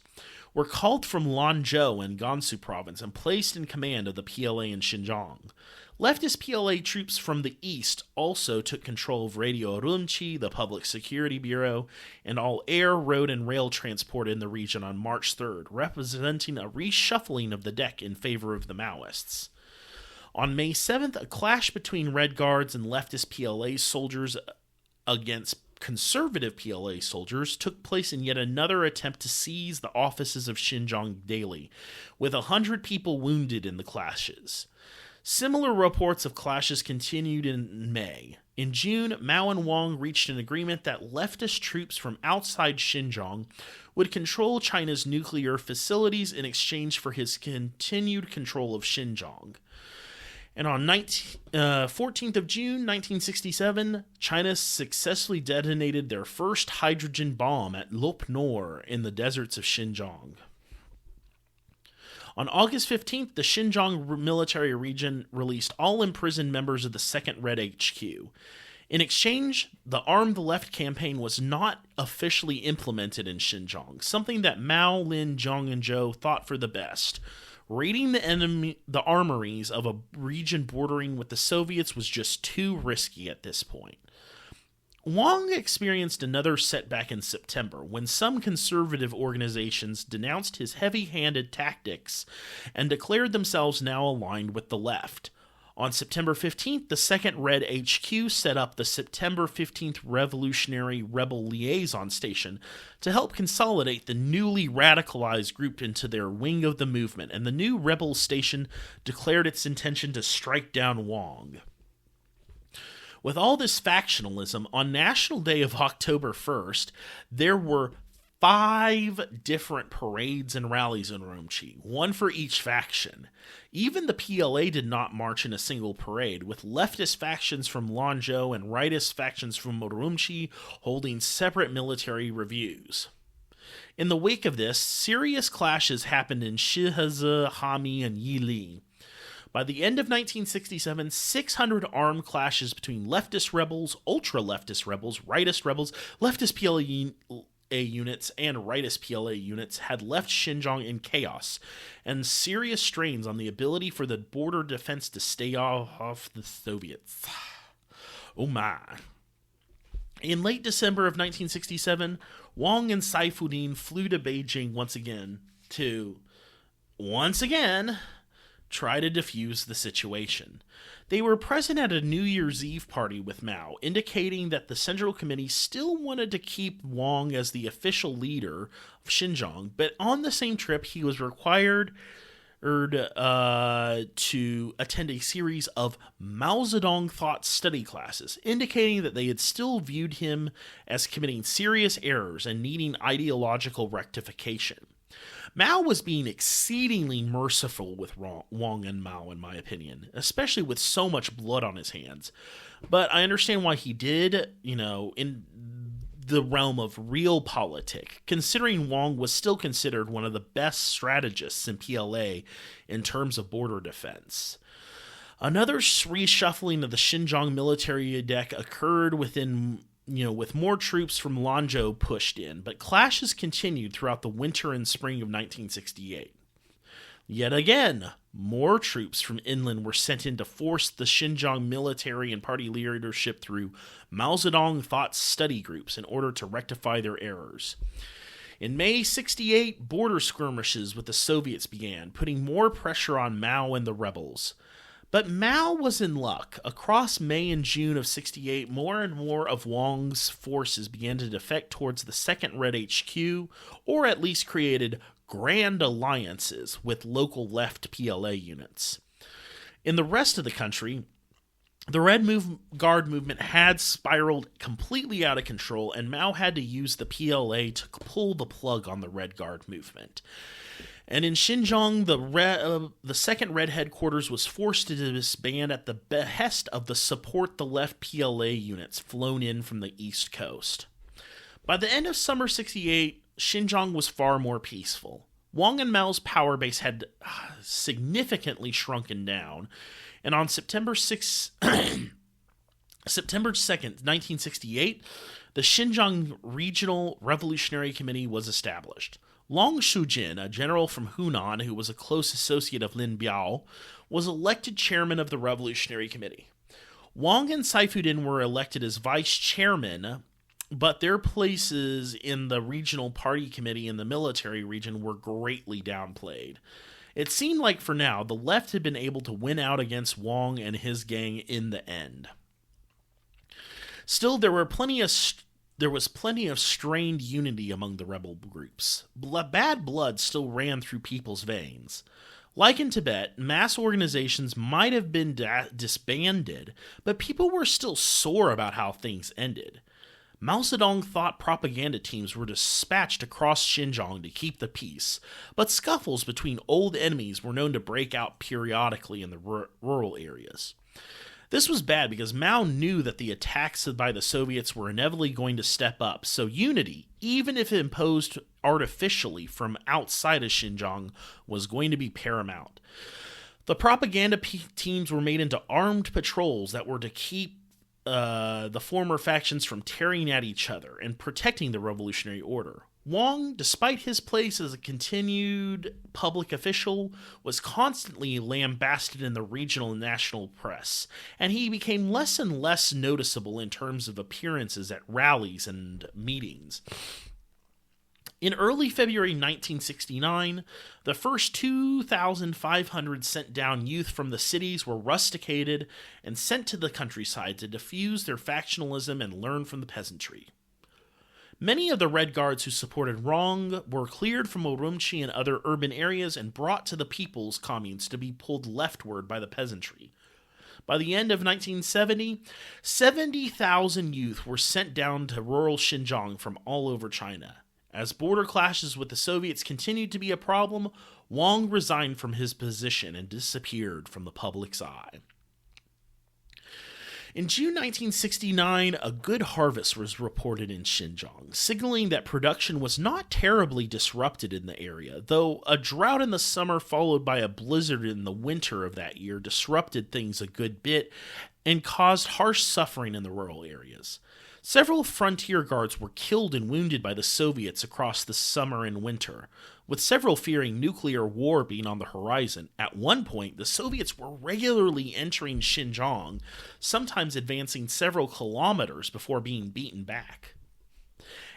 were called from Lanzhou in Gansu province and placed in command of the PLA in Xinjiang. Leftist PLA troops from the east also took control of Radio Urumqi, the Public Security Bureau, and all air, road, and rail transport in the region on March 3rd, representing a reshuffling of the deck in favor of the Maoists. On May 7th, a clash between Red Guards and leftist PLA soldiers against conservative PLA soldiers took place in yet another attempt to seize the offices of Xinjiang Daily, with 100 people wounded in the clashes. Similar reports of clashes continued in May. In June, Mao and Wang reached an agreement that leftist troops from outside Xinjiang would control China's nuclear facilities in exchange for his continued control of Xinjiang. And on 14th of June, 1967, China successfully detonated their first hydrogen bomb at Lop Nor in the deserts of Xinjiang. On August 15th, the Xinjiang military region released all imprisoned members of the Second Red HQ. In exchange, the Arm the Left campaign was not officially implemented in Xinjiang, something that Mao, Lin, Zhang, and Zhou thought for the best. Raiding the armories of a region bordering with the Soviets was just too risky at this point. Wang experienced another setback in September when some conservative organizations denounced his heavy-handed tactics and declared themselves now aligned with the left. On September 15th, the Second Red HQ set up the September 15th Revolutionary Rebel Liaison Station to help consolidate the newly radicalized group into their wing of the movement, and the new rebel station declared its intention to strike down Wang. With all this factionalism, on National Day of October 1st, there were 5 different parades and rallies in Urumqi, one for each faction. Even the PLA did not march in a single parade, with leftist factions from Lanzhou and rightist factions from Urumqi holding separate military reviews. In the wake of this, serious clashes happened in Shihaze, Hami, and Yili. By the end of 1967, 600 armed clashes between leftist rebels, ultra-leftist rebels, rightist rebels, leftist PLA units, and rightist PLA units had left Xinjiang in chaos, and serious strains on the ability for the border defense to stay off the Soviets. Oh my. In late December of 1967, Wang and Saifuddin flew to Beijing once again to, try to defuse the situation. They were present at a New Year's Eve party with Mao, indicating that the Central Committee still wanted to keep Wang as the official leader of Xinjiang, but on the same trip he was required to attend a series of Mao Zedong thought study classes, indicating that they had still viewed him as committing serious errors and needing ideological rectification. Mao was being exceedingly merciful with Wang and Mao, in my opinion, especially with so much blood on his hands. But I understand why he did, in the realm of realpolitik, considering Wang was still considered one of the best strategists in PLA in terms of border defense. Another reshuffling of the Xinjiang military deck occurred with more troops from Lanzhou pushed in, but clashes continued throughout the winter and spring of 1968. Yet again, more troops from inland were sent in to force the Xinjiang military and party leadership through Mao Zedong thought study groups in order to rectify their errors. In May 1968, border skirmishes with the Soviets began, putting more pressure on Mao and the rebels. But Mao was in luck. Across May and June of 1968, more and more of Wang's forces began to defect towards the Second Red HQ, or at least created grand alliances with local left PLA units. In the rest of the country, the Red Guard movement had spiraled completely out of control, and Mao had to use the PLA to pull the plug on the Red Guard movement. And in Xinjiang, the Second Red Headquarters was forced to disband at the behest of the Support the Left PLA units flown in from the East Coast. By the end of summer 1968, Xinjiang was far more peaceful. Wang and Mao's power base had significantly shrunken down, and on September 2nd, 1968, the Xinjiang Regional Revolutionary Committee was established. Long Shujin, a general from Hunan who was a close associate of Lin Biao, was elected chairman of the Revolutionary Committee. Wang and Saifuddin were elected as vice chairman, but their places in the regional party committee in the military region were greatly downplayed. It seemed like for now, the left had been able to win out against Wang and his gang in the end. Still, there was plenty of strained unity among the rebel groups. Bad blood still ran through people's veins. Like in Tibet, mass organizations might have been disbanded, but people were still sore about how things ended. Mao Zedong thought propaganda teams were dispatched across Xinjiang to keep the peace, but scuffles between old enemies were known to break out periodically in the rural areas. This was bad because Mao knew that the attacks by the Soviets were inevitably going to step up, so unity, even if imposed artificially from outside of Xinjiang, was going to be paramount. The propaganda teams were made into armed patrols that were to keep the former factions from tearing at each other and protecting the revolutionary order. Wang, despite his place as a continued public official, was constantly lambasted in the regional and national press, and he became less and less noticeable in terms of appearances at rallies and meetings. In early February 1969, the first 2,500 sent down youth from the cities were rusticated and sent to the countryside to diffuse their factionalism and learn from the peasantry. Many of the Red Guards who supported Wang were cleared from Urumqi and other urban areas and brought to the people's communes to be pulled leftward by the peasantry. By the end of 1970, 70,000 youth were sent down to rural Xinjiang from all over China. As border clashes with the Soviets continued to be a problem, Wang resigned from his position and disappeared from the public's eye. In June 1969, a good harvest was reported in Xinjiang, signaling that production was not terribly disrupted in the area, though a drought in the summer followed by a blizzard in the winter of that year disrupted things a good bit and caused harsh suffering in the rural areas. Several frontier guards were killed and wounded by the Soviets across the summer and winter, with several fearing nuclear war being on the horizon. At one point, the Soviets were regularly entering Xinjiang, sometimes advancing several kilometers before being beaten back.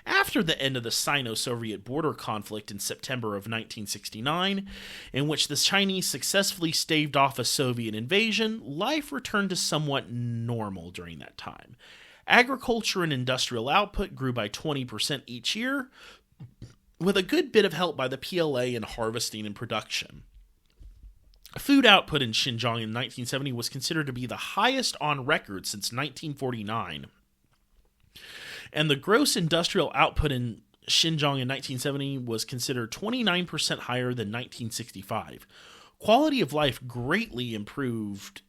After the end of the Sino-Soviet border conflict in September of 1969, in which the Chinese successfully staved off a Soviet invasion, life returned to somewhat normal during that time. Agriculture and industrial output grew by 20% each year, with a good bit of help by the PLA in harvesting and production. Food output in Xinjiang in 1970 was considered to be the highest on record since 1949. And the gross industrial output in Xinjiang in 1970 was considered 29% higher than 1965. Quality of life greatly improved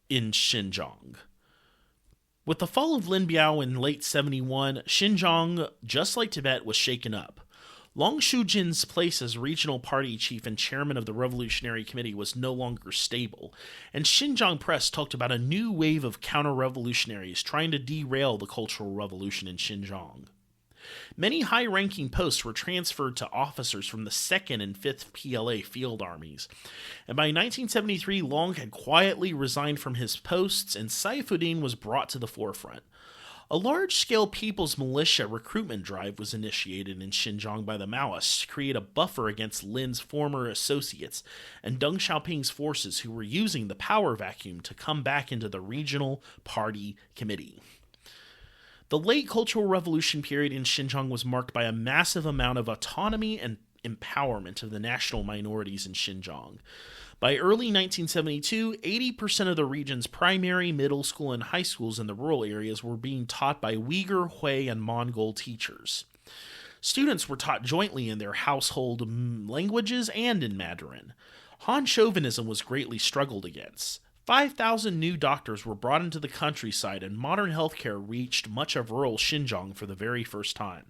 in Xinjiang. With the fall of Lin Biao in late 71, Xinjiang, just like Tibet, was shaken up. Long Shujin's place as regional party chief and chairman of the Revolutionary Committee was no longer stable, and Xinjiang press talked about a new wave of counter-revolutionaries trying to derail the Cultural Revolution in Xinjiang. Many high-ranking posts were transferred to officers from the 2nd and 5th PLA field armies, and by 1973 Long had quietly resigned from his posts and Saifuddin was brought to the forefront. A large-scale people's militia recruitment drive was initiated in Xinjiang by the Maoists to create a buffer against Lin's former associates and Deng Xiaoping's forces who were using the power vacuum to come back into the regional party committee. The late Cultural Revolution period in Xinjiang was marked by a massive amount of autonomy and empowerment of the national minorities in Xinjiang. By early 1972, 80% of the region's primary, middle school, and high schools in the rural areas were being taught by Uyghur, Hui, and Mongol teachers. Students were taught jointly in their household languages and in Mandarin. Han chauvinism was greatly struggled against. 5,000 new doctors were brought into the countryside, and modern healthcare reached much of rural Xinjiang for the very first time.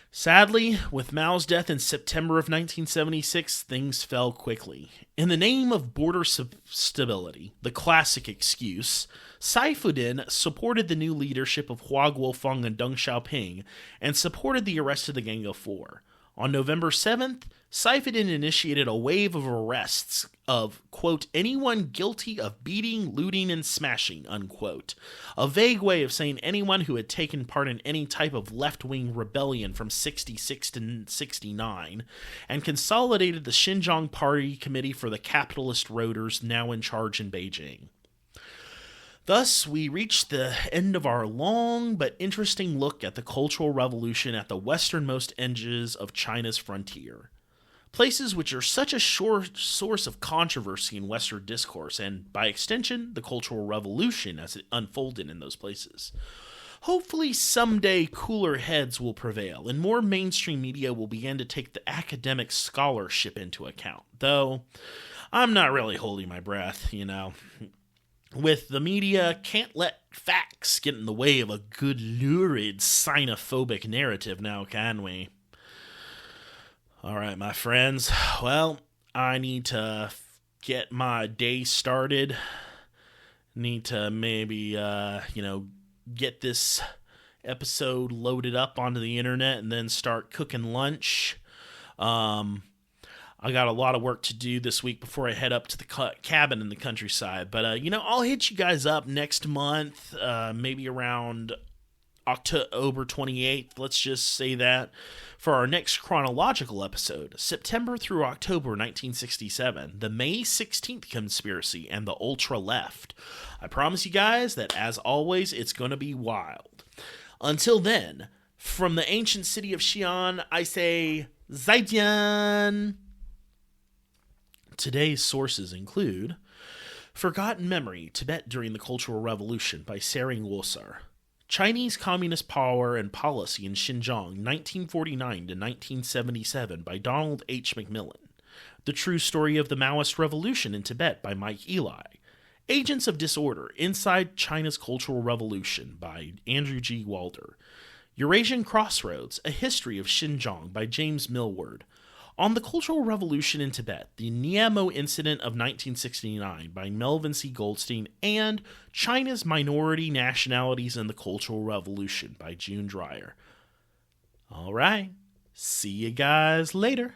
Sadly, with Mao's death in September of 1976, things fell quickly. In the name of border stability, the classic excuse, Saifuddin supported the new leadership of Hua Guofeng and Deng Xiaoping and supported the arrest of the Gang of Four. On November 7th, Saifuddin initiated a wave of arrests of, quote, anyone guilty of beating, looting, and smashing, unquote. A vague way of saying anyone who had taken part in any type of left-wing rebellion from 66 to 69, and consolidated the Xinjiang Party Committee for the capitalist roaders now in charge in Beijing. Thus, we reach the end of our long but interesting look at the Cultural Revolution at the westernmost edges of China's frontier. Places which are such a source of controversy in Western discourse, and, by extension, the Cultural Revolution as it unfolded in those places. Hopefully someday cooler heads will prevail, and more mainstream media will begin to take the academic scholarship into account. Though, I'm not really holding my breath, With the media, can't let facts get in the way of a good, lurid, xenophobic narrative now, can we? All right, my friends. Well, I need to get my day started. Need to maybe, get this episode loaded up onto the internet and then start cooking lunch. I got a lot of work to do this week before I head up to the cabin in the countryside. But, I'll hit you guys up next month, maybe around October 28th, let's just say that, for our next chronological episode, September through October 1967, the May 16th conspiracy and the ultra-left. I promise you guys that, as always, it's going to be wild. Until then, from the ancient city of Xi'an, I say, Zaijian! Today's sources include Forgotten Memory, Tibet During the Cultural Revolution by Sering Wosar, Chinese Communist Power and Policy in Xinjiang, 1949 to 1977 by Donald H. McMillan, The True Story of the Maoist Revolution in Tibet by Mike Eli, Agents of Disorder Inside China's Cultural Revolution by Andrew G. Walder. Eurasian Crossroads, A History of Xinjiang by James Millward. On the Cultural Revolution in Tibet, the Niamo Incident of 1969 by Melvin C. Goldstein, and China's Minority Nationalities in the Cultural Revolution by June Dreyer. All right, see you guys later.